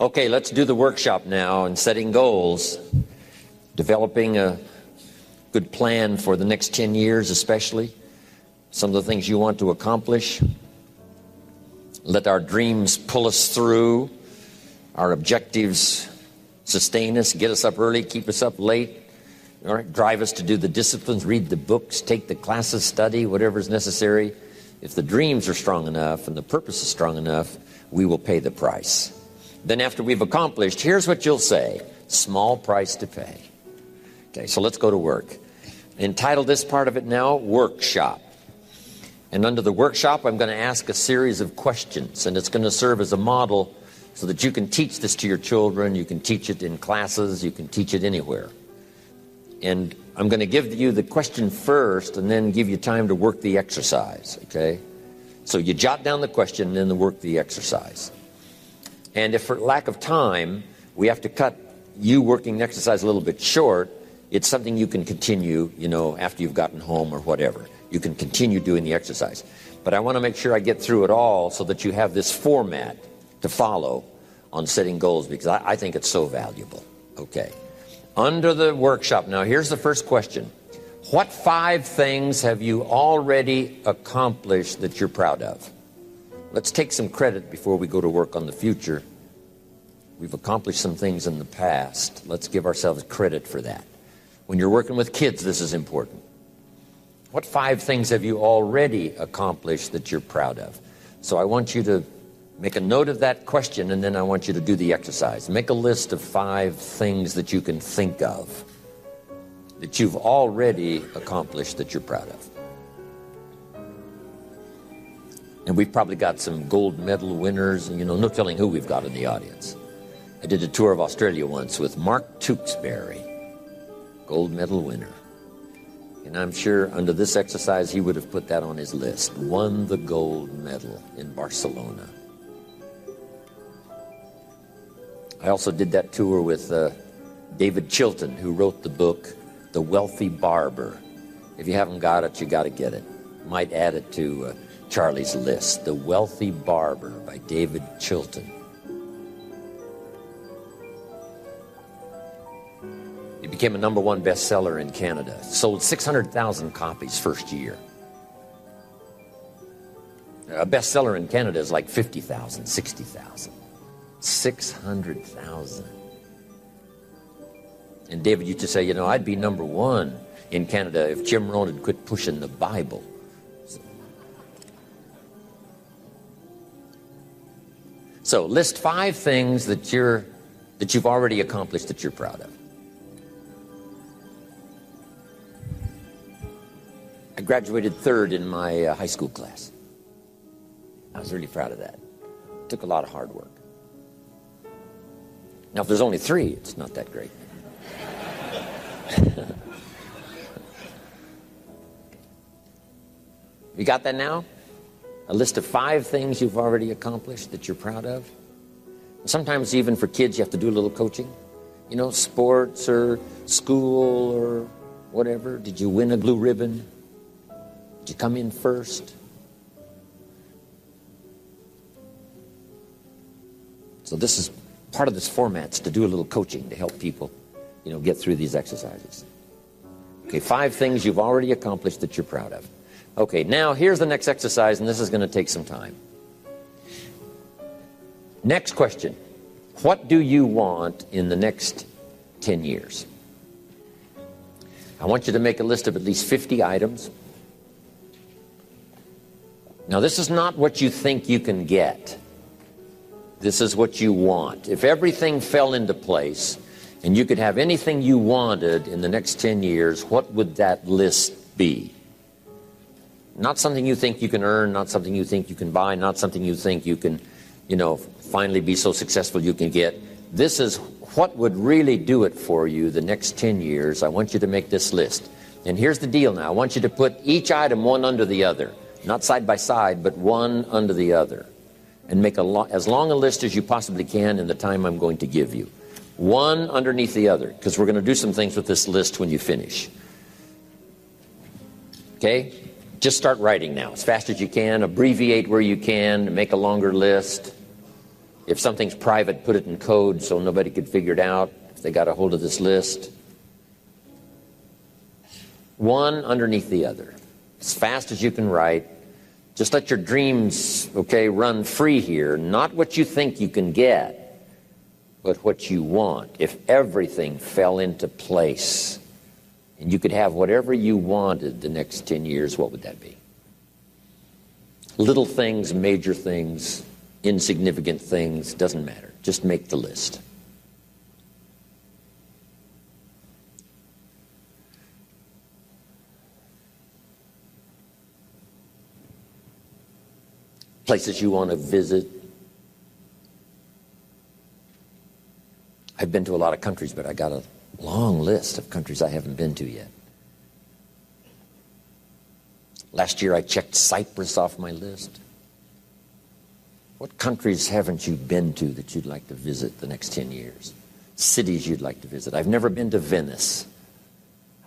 Okay, let's do the workshop now in setting goals, developing a good plan for the next 10 years especially, some of the things you want to accomplish. Let our dreams pull us through, our objectives sustain us, get us up early, keep us up late, all right, drive us to do the disciplines, read the books, take the classes, study, whatever is necessary. If the dreams are strong enough and the purpose is strong enough, we will pay the price. Then after we've accomplished, here's what you'll say: small price to pay. Okay, so let's go to work. Entitle this part of it now, Workshop. And under the workshop, I'm going to ask a series of questions, and it's going to serve as a model so that you can teach this to your children, you can teach it in classes, you can teach it anywhere. And I'm going to give you the question first and then give you time to work the exercise, okay? So you jot down the question and then work the exercise. And if for lack of time, we have to cut you working the exercise a little bit short, it's something you can continue, after you've gotten home or whatever. You can continue doing the exercise. But I want to make sure I get through it all so that you have this format to follow on setting goals, because I think it's so valuable. Okay. Under the workshop, now here's the first question. What 5 things have you already accomplished that you're proud of? Let's take some credit before we go to work on the future. We've accomplished some things in the past. Let's give ourselves credit for that. When you're working with kids, this is important. What 5 things have you already accomplished that you're proud of? So I want you to make a note of that question, and then I want you to do the exercise. Make a list of 5 things that you can think of that you've already accomplished that you're proud of. And we've probably got some gold medal winners, and no telling who we've got in the audience. I did a tour of Australia once with Mark Tewksbury, gold medal winner. And I'm sure under this exercise he would have put that on his list. Won the gold medal in Barcelona. I also did that tour with David Chilton, who wrote the book, The Wealthy Barber. If you haven't got it, you got to get it. Might add it to Charlie's list. The Wealthy Barber by David Chilton. It became a #1 bestseller in Canada. Sold 600,000 copies first year. A bestseller in Canada is like 50,000, 60,000. 600,000. And David used to say, I'd be #1 in Canada if Jim Rohn had quit pushing the Bible. So list 5 things that you've already accomplished that you're proud of. I graduated 3rd in my high school class. I was really proud of that. It took a lot of hard work. Now, if there's only 3, it's not that great. You got that now? A list of 5 things you've already accomplished that you're proud of. Sometimes even for kids, you have to do a little coaching. Sports or school or whatever. Did you win a blue ribbon? Did you come in first? So this is part of this format's to do a little coaching to help people, get through these exercises. Okay, 5 things you've already accomplished that you're proud of. Okay, now here's the next exercise, and this is going to take some time. Next question. What do you want in the next 10 years? I want you to make a list of at least 50 items. Now, this is not what you think you can get. This is what you want. If everything fell into place and you could have anything you wanted in the next 10 years, what would that list be? Not something you think you can earn, not something you think you can buy, not something you think you can, finally be so successful you can get. This is what would really do it for you the next 10 years. I want you to make this list. And here's the deal now. I want you to put each item one under the other. Not side by side, but one under the other. And make as long a list as you possibly can in the time I'm going to give you. One underneath the other, because we're going to do some things with this list when you finish. Okay? Just start writing now as fast as you can. Abbreviate where you can. Make a longer list. If something's private, put it in code so nobody could figure it out if they got a hold of this list. One underneath the other. As fast as you can write. Just let your dreams, run free here. Not what you think you can get, but what you want. If everything fell into place and you could have whatever you wanted the next 10 years, what would that be? Little things, major things, insignificant things, doesn't matter. Just make the list. Places you want to visit. I've been to a lot of countries, but I got a long list of countries I haven't been to yet. Last year I checked Cyprus off my list. What countries haven't you been to that you'd like to visit the next 10 years? Cities you'd like to visit. I've never been to Venice.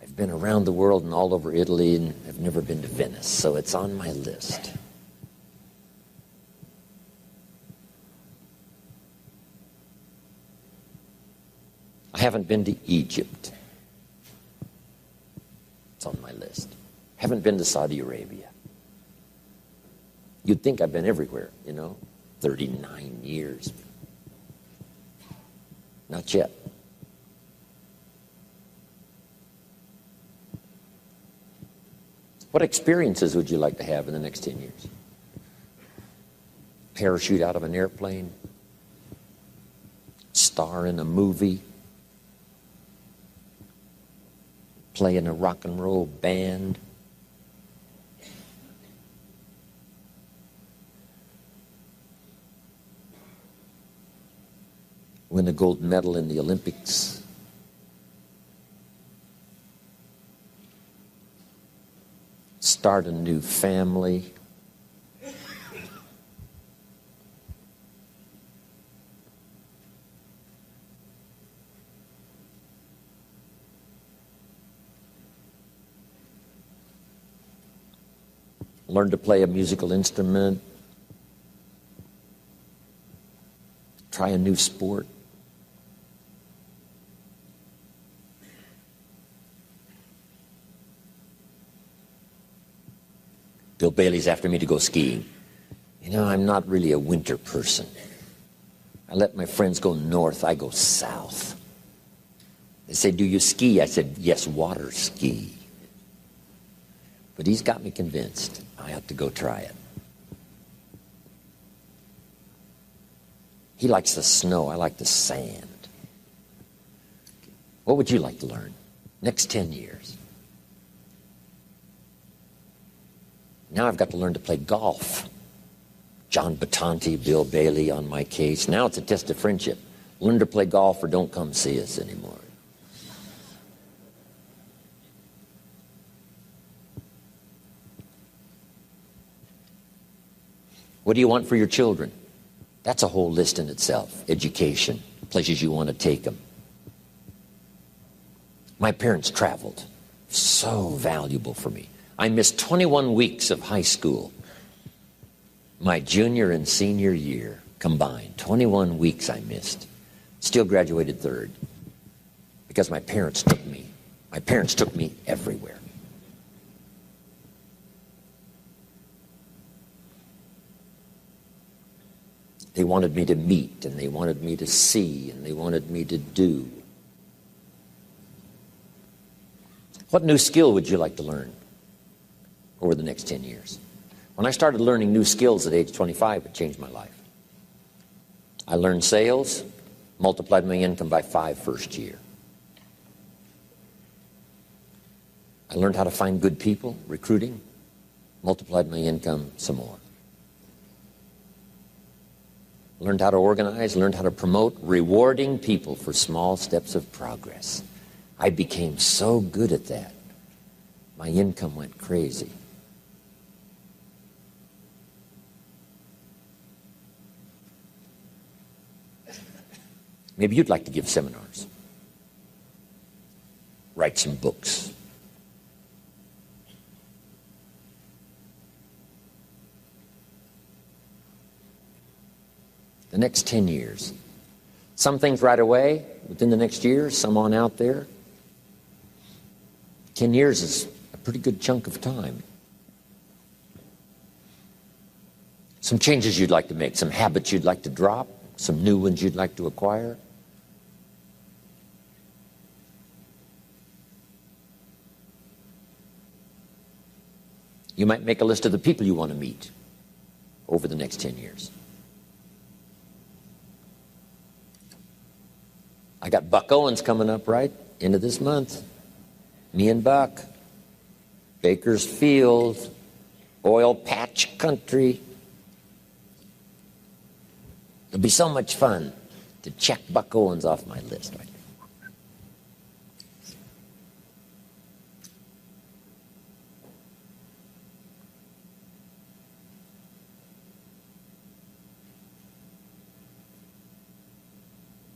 I've been around the world and all over Italy, and I've never been to Venice, so it's on my list. I haven't been to Egypt. It's on my list. Haven't been to Saudi Arabia. You'd think I've been everywhere, 39 years. Not yet. What experiences would you like to have in the next 10 years? Parachute out of an airplane? Star in a movie? Play in a rock and roll band? Win a gold medal in the Olympics? Start a new family? Learn to play a musical instrument? Try a new sport? Bill Bailey's after me to go skiing. I'm not really a winter person. I let my friends go north, I go south. They say, do you ski? I said, yes, water ski. But he's got me convinced I have to go try it. He likes the snow, I like the sand. What would you like to learn? Next 10 years. Now I've got to learn to play golf. John Battanti, Bill Bailey on my case. Now it's a test of friendship. Learn to play golf or don't come see us anymore. What do you want for your children? That's a whole list in itself. Education, places you want to take them. My parents traveled. So valuable for me. I missed 21 weeks of high school. My junior and senior year combined. 21 weeks I missed. Still graduated third. Because my parents took me. My parents took me everywhere. They wanted me to meet, and they wanted me to see, and they wanted me to do. What new skill would you like to learn over the next 10 years? When I started learning new skills at age 25, it changed my life. I learned sales, multiplied my income by 5 first year. I learned how to find good people, recruiting, multiplied my income some more. Learned how to organize, learned how to promote, rewarding people for small steps of progress. I became so good at that. My income went crazy. Maybe you'd like to give seminars. Write some books. the next 10 years. Some things right away, within the next year, some on out there. 10 years is a pretty good chunk of time. Some changes you'd like to make, some habits you'd like to drop, some new ones you'd like to acquire. You might make a list of the people you want to meet over the next 10 years. I got Buck Owens coming up right end of this month. Me and Buck. Bakersfield, oil patch country. It'll be so much fun to check Buck Owens off my list right there.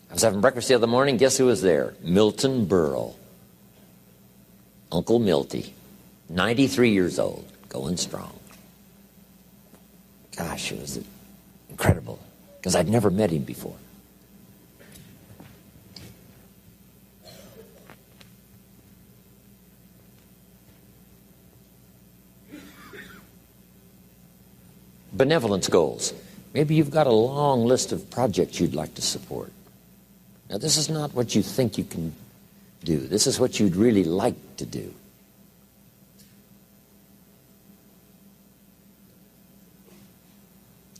I was having breakfast the other morning. Guess who was there? Milton Berle. Uncle Milty. 93 years old. Going strong. Gosh, it was incredible. Because I'd never met him before. Benevolence goals. Maybe you've got a long list of projects you'd like to support. Now, this is not what you think you can do. This is what you'd really like to do.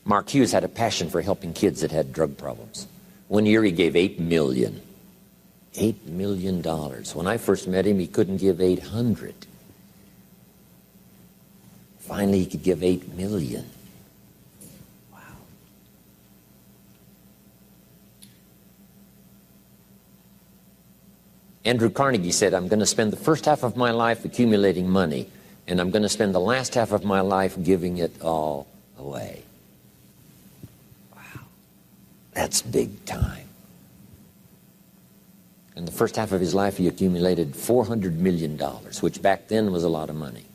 Mark Hughes had a passion for helping kids that had drug problems. One year he gave $8 million. $8 million. When I first met him, he couldn't give 800. Finally, he could give 8 million. Wow. Andrew Carnegie said, I'm going to spend the first half of my life accumulating money, and I'm going to spend the last half of my life giving it all away. That's big time. In the first half of his life, he accumulated $400 million, which back then was a lot of money.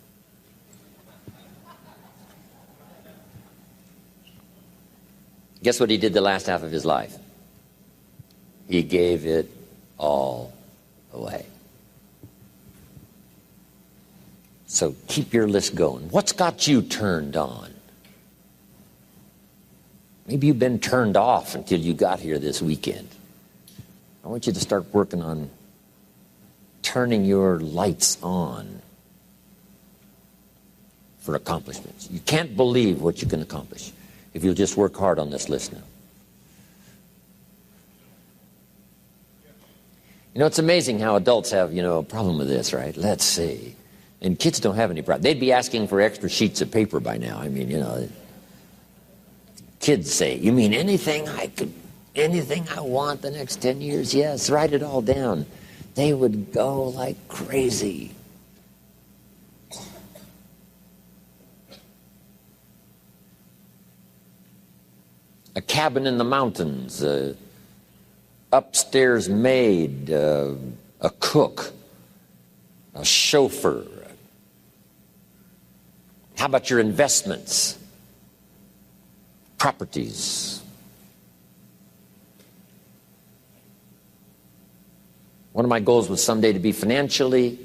Guess what he did the last half of his life? He gave it all away. So keep your list going. What's got you turned on? Maybe you've been turned off until you got here this weekend. I want you to start working on turning your lights on for accomplishments. You can't believe what you can accomplish if you'll just work hard on this list now. You know, it's amazing how adults have, a problem with this, right? Let's see. And kids don't have any problem. They'd be asking for extra sheets of paper by now. I mean, kids say, you mean anything I want the next 10 years? Yes, write it all down. They would go like crazy. A cabin in the mountains, upstairs maid, a cook, a chauffeur. How about your investments? Properties. One of my goals was someday to be financially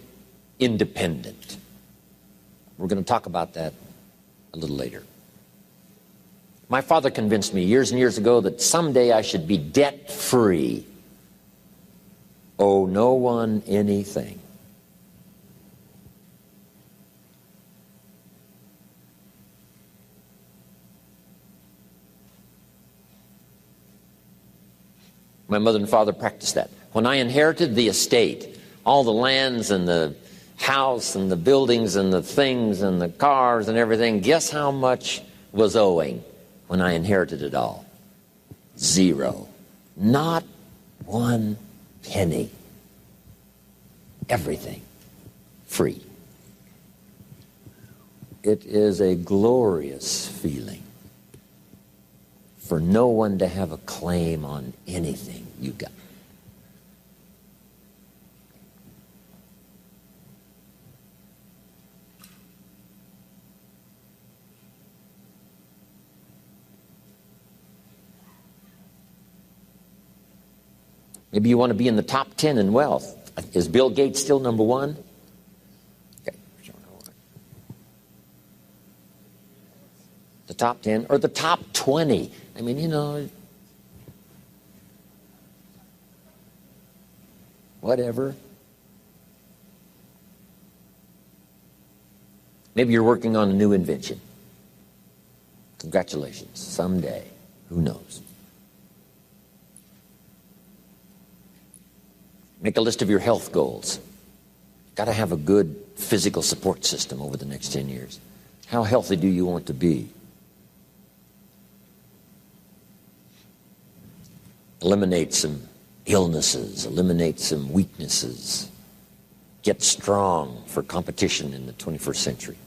independent. We're going to talk about that a little later. My father convinced me years and years ago that someday I should be debt-free. Owe no one anything. My mother and father practiced that. When I inherited the estate, all the lands and the house and the buildings and the things and the cars and everything, guess how much was owing when I inherited it all? 0. Not 1 penny. Everything free. It is a glorious feeling for no one to have a claim on anything you got. Maybe you want to be in the top 10 in wealth. Is Bill Gates still number one? Okay. The top 10 or the top 20? I mean, you know, whatever. Maybe you're working on a new invention. Congratulations. Someday. Who knows? Make a list of your health goals. Got to have a good physical support system over the next 10 years. How healthy do you want to be? Eliminate some illnesses, eliminate some weaknesses. Get strong for competition in the 21st century.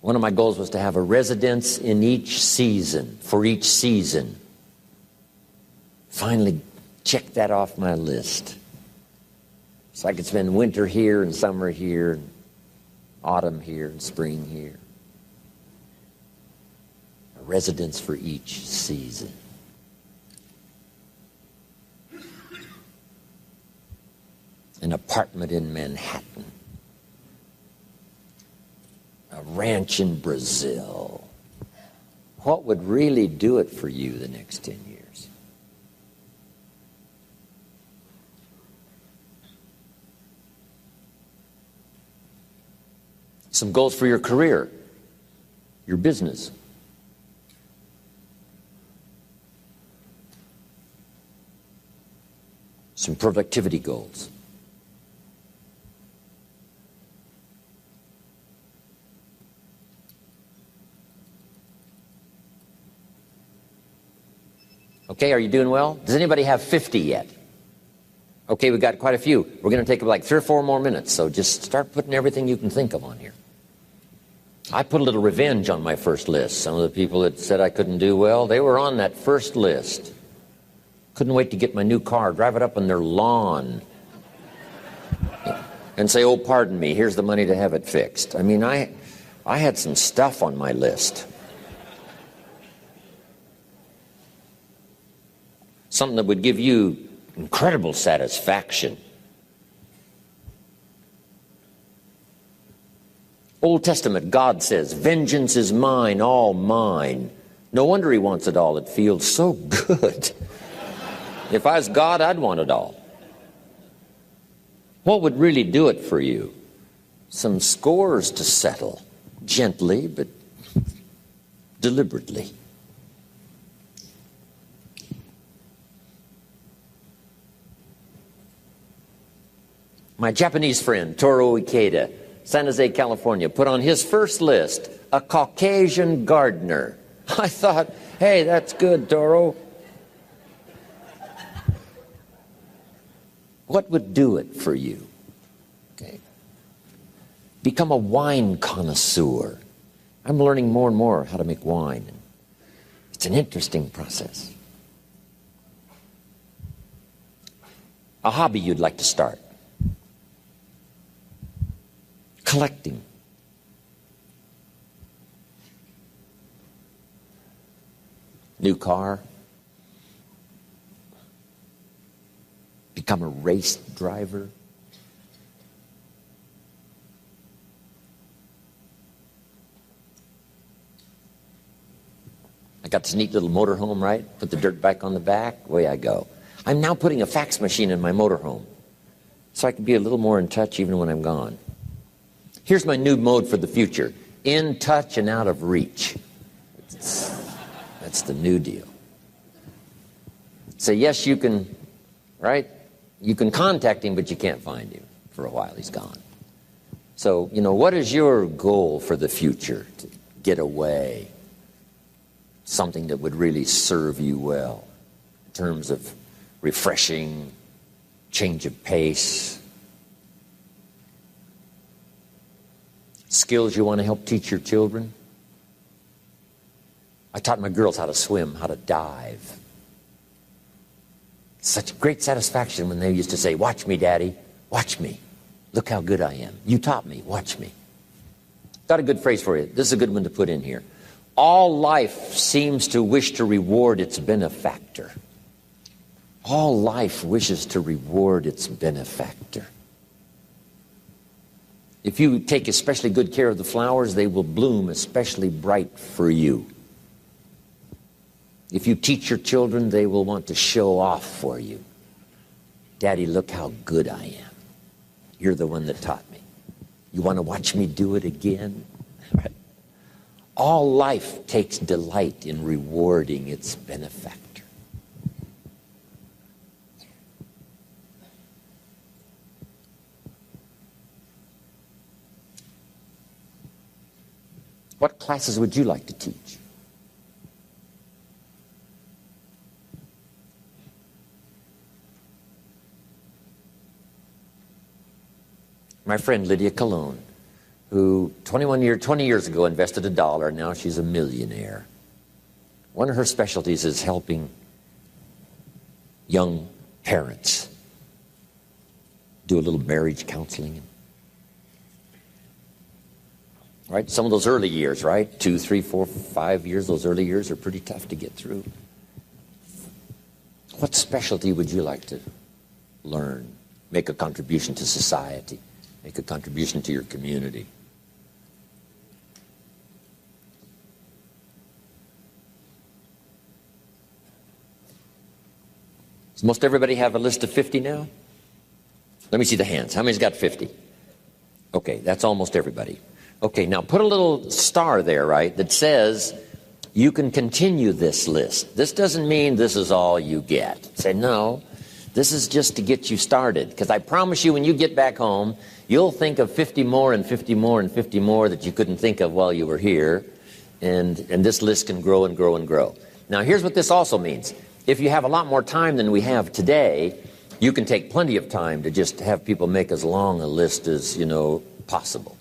One of my goals was to have a residence in each season, for each season. Finally check that off my list. So I could spend winter here and summer here, and autumn here and spring here. A residence for each season. An apartment in Manhattan. A ranch in Brazil. What would really do it for you the next 10 years? Some goals for your career, your business. Some productivity goals. Okay, are you doing well? Does anybody have 50 yet? Okay, we've got quite a few. We're going to take like 3 or 4 more minutes, so just start putting everything you can think of on here. I put a little revenge on my first list. Some of the people that said I couldn't do well, they were on that first list. Couldn't wait to get my new car, drive it up on their lawn, and say, oh, pardon me, here's the money to have it fixed. I mean, I had some stuff on my list. Something that would give you incredible satisfaction. Old Testament, God says, vengeance is mine, all mine. No wonder he wants it all. It feels so good. If I was God, I'd want it all. What would really do it for you? Some scores to settle, gently but deliberately. My Japanese friend, Toru Ikeda, San Jose, California, put on his first list a Caucasian gardener. I thought, hey, that's good, Toru. What would do it for you? Okay. Become a wine connoisseur. I'm learning more and more how to make wine. It's an interesting process. A hobby you'd like to start. Collecting. New car. Become a race driver. I got this neat little motorhome, right? Put the dirt bike on the back, away I go. I'm now putting a fax machine in my motorhome so I can be a little more in touch even when I'm gone. Here's my new mode for the future. In touch and out of reach. That's the new deal. So yes, you can, right? You can contact him, but you can't find him for a while. He's gone. So, you know, what is your goal for the future? To get away. Something that would really serve you well in terms of refreshing, change of pace. Skills you want to help teach your children. I taught my girls how to swim, how to dive. Such great satisfaction when they used to say, watch me, Daddy, watch me. Look how good I am. You taught me, watch me. Got a good phrase for you. This is a good one to put in here. All life seems to wish to reward its benefactor. All life wishes to reward its benefactor. If you take especially good care of the flowers, they will bloom especially bright for you. If you teach your children, they will want to show off for you. Daddy, look how good I am. You're the one that taught me. You want to watch me do it again? Right? All life takes delight in rewarding its benefactor. What classes would you like to teach? My friend Lydia Cologne, who 20 years ago invested $1, now she's a millionaire. One of her specialties is helping young parents do a little marriage counseling. Right? Some of those early years, right? 2, 3, 4, 5 years, those early years are pretty tough to get through. What specialty would you like to learn? Make a contribution to society. Make a contribution to your community. Does most everybody have a list of 50 now? Let me see the hands. How many's got 50? Okay, that's almost everybody. Okay, now put a little star there, right, that says you can continue this list. This doesn't mean this is all you get. Say, no, this is just to get you started. Because I promise you, when you get back home, you'll think of 50 more and 50 more and 50 more that you couldn't think of while you were here. And this list can grow and grow and grow. Now, here's what this also means. If you have a lot more time than we have today, you can take plenty of time to just have people make as long a list as, possible.